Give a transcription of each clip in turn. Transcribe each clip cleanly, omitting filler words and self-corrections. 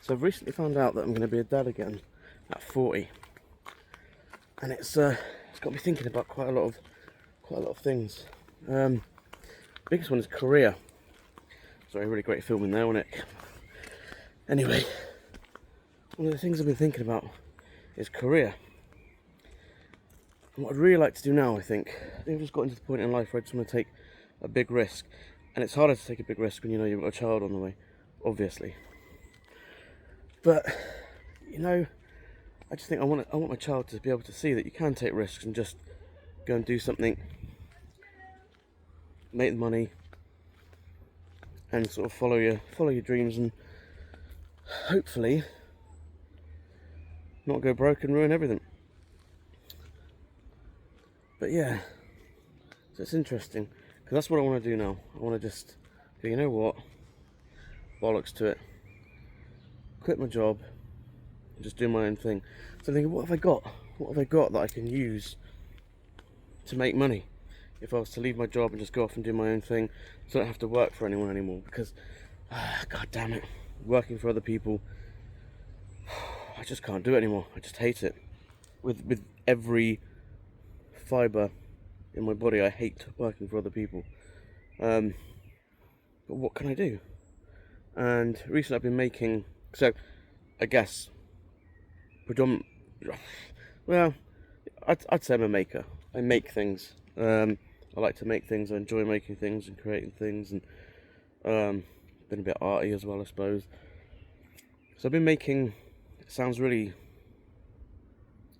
So I've recently found out that I'm going to be a dad again at 40, and it's got me thinking about quite a lot of things. Biggest one is career. Sorry, really great film in there, wasn't it? Anyway, one of the things I've been thinking about is career. And what I'd really like to do now, I think I've just gotten to the point in life where I just want to take a big risk. And it's harder to take a big risk when you know you've got a child on the way, obviously. But, you know, I just think I want my child to be able to see that you can take risks and just go and do something, make the money, and sort of follow your dreams, and hopefully not go broke and ruin everything. But yeah, so it's interesting, because that's what I want to do now. I want to just go, you know what, bollocks to it, quit my job and just do my own thing. So I'm thinking, what have I got that I can use to make money if I was to leave my job and just go off and do my own thing, so I don't have to work for anyone anymore? Because god damn it, working for other people, I just can't do it anymore. I just hate it with every fibre in my body. I hate working for other people. But what can I do? And recently I've been making, so I guess well, I'd say I'm a maker. I make things. I like to make things. I enjoy making things and creating things, and been a bit arty as well, I suppose. So I've been making, it sounds really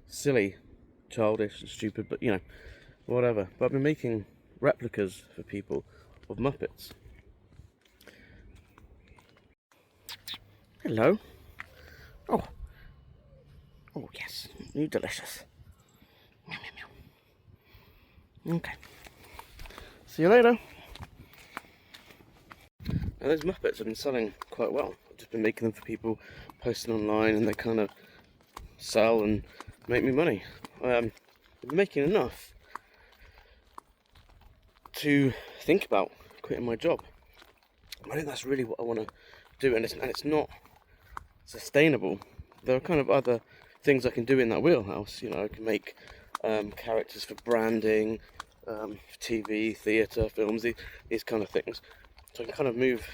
silly, childish and stupid, but you know, whatever. But I've been making replicas for people of Muppets. Hello. Oh yes, you delicious. Meow, meow, meow. Okay. See you later. Now those Muppets have been selling quite well. I've just been making them for people, posting online, and they kind of sell and make me money. I've been making enough to think about quitting my job. I think that's really what I want to do, and it's not sustainable. There are kind of other things I can do in that wheelhouse. You know, I can make characters for branding, TV, theatre, films, these kind of things. So I can kind of move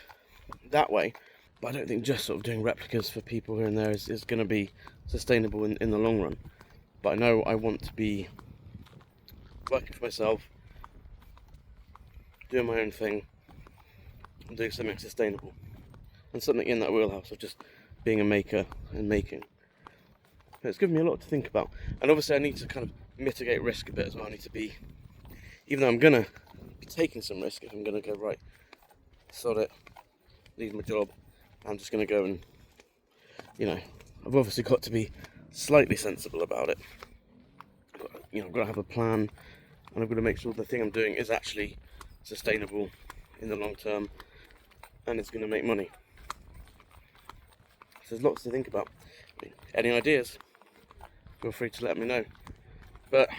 that way. But I don't think just sort of doing replicas for people here and there is going to be sustainable in the long run. But I know I want to be working for myself, doing my own thing, and doing something sustainable. And something in that wheelhouse of just being a maker and making. It's given me a lot to think about. And obviously I need to kind of mitigate risk a bit as well. I need to be, even though I'm going to be taking some risk, if I'm going to go, right, sod it, leave my job, I'm just going to go and, you know, I've obviously got to be slightly sensible about it. You know, I've got to have a plan, and I've got to make sure the thing I'm doing is actually sustainable in the long term, and it's going to make money. So there's lots to think about. I mean, any ideas? Feel free to let me know. But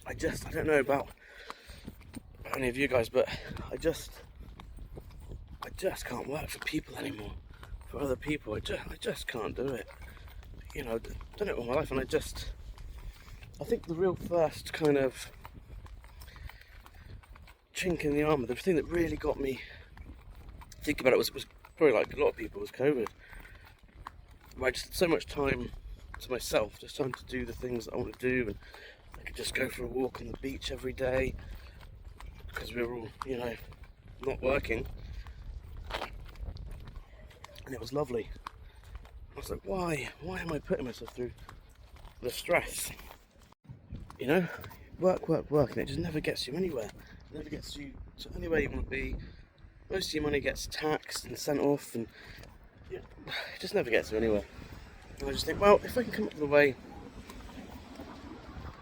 I don't know about any of you guys, but I just can't work for people anymore. For other people, I just can't do it. You know, I've done it all my life, and I think the real first kind of chink in the armour, the thing that really got me thinking about it was probably like a lot of people, was COVID. I just had so much time to myself, just time to do the things that I want to do, and I could just go for a walk on the beach every day because we were all, you know, not working, and it was lovely. I was like, why am I putting myself through the stress? You know, work, and it just never gets you anywhere. It never gets you to anywhere you want to be. Most of your money gets taxed and sent off, and it just never gets you anywhere. And I just think, well, if I can come up with a way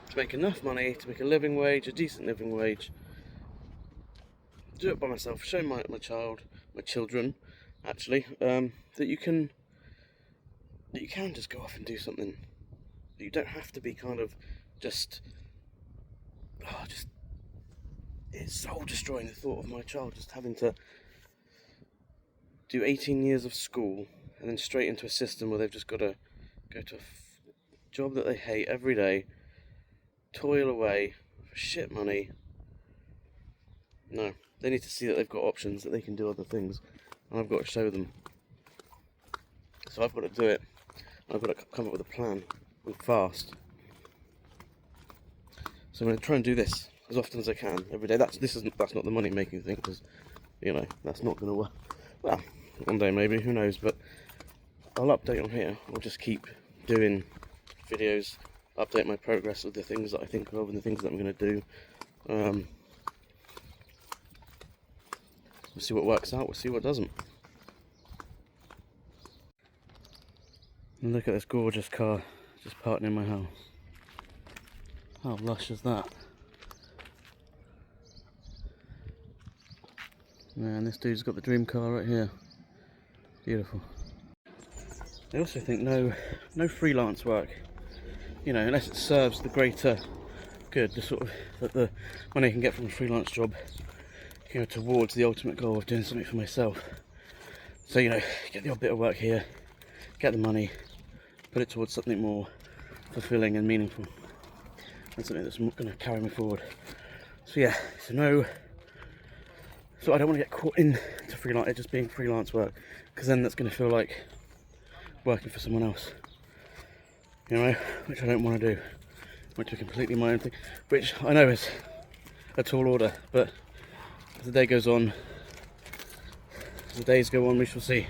to make enough money, to make a living wage, a decent living wage, do it by myself, show my children, actually, that you can just go off and do something. That you don't have to be kind of just it's soul destroying, the thought of my child just having to do 18 years of school and then straight into a system where they've just got to go to a job that they hate every day, toil away for shit money. No, they need to see that they've got options, that they can do other things, and I've got to show them. So I've got to do it. I've got to come up with a plan, and fast. So I'm going to try and do this as often as I can every day. That's not the money making thing, because that's not going to work. Well, one day maybe, who knows? But I'll update on here. I'll just keep doing videos, update my progress with the things that I think of and the things that I'm going to do. We'll see what works out. We'll see what doesn't. And look at this gorgeous car just parked in my house. How lush is that? Man, this dude's got the dream car right here. Beautiful. I also think no freelance work, unless it serves the greater good, the sort of that the money I can get from a freelance job, towards the ultimate goal of doing something for myself. So get the odd bit of work here, get the money, put it towards something more fulfilling and meaningful, and something that's going to carry me forward. So yeah, so I don't want to get caught into freelance, it just being freelance work, because then that's going to feel like working for someone else, which I don't want to do, which is completely my own thing, which I know is a tall order, but as the day goes on, as the days go on, we shall see.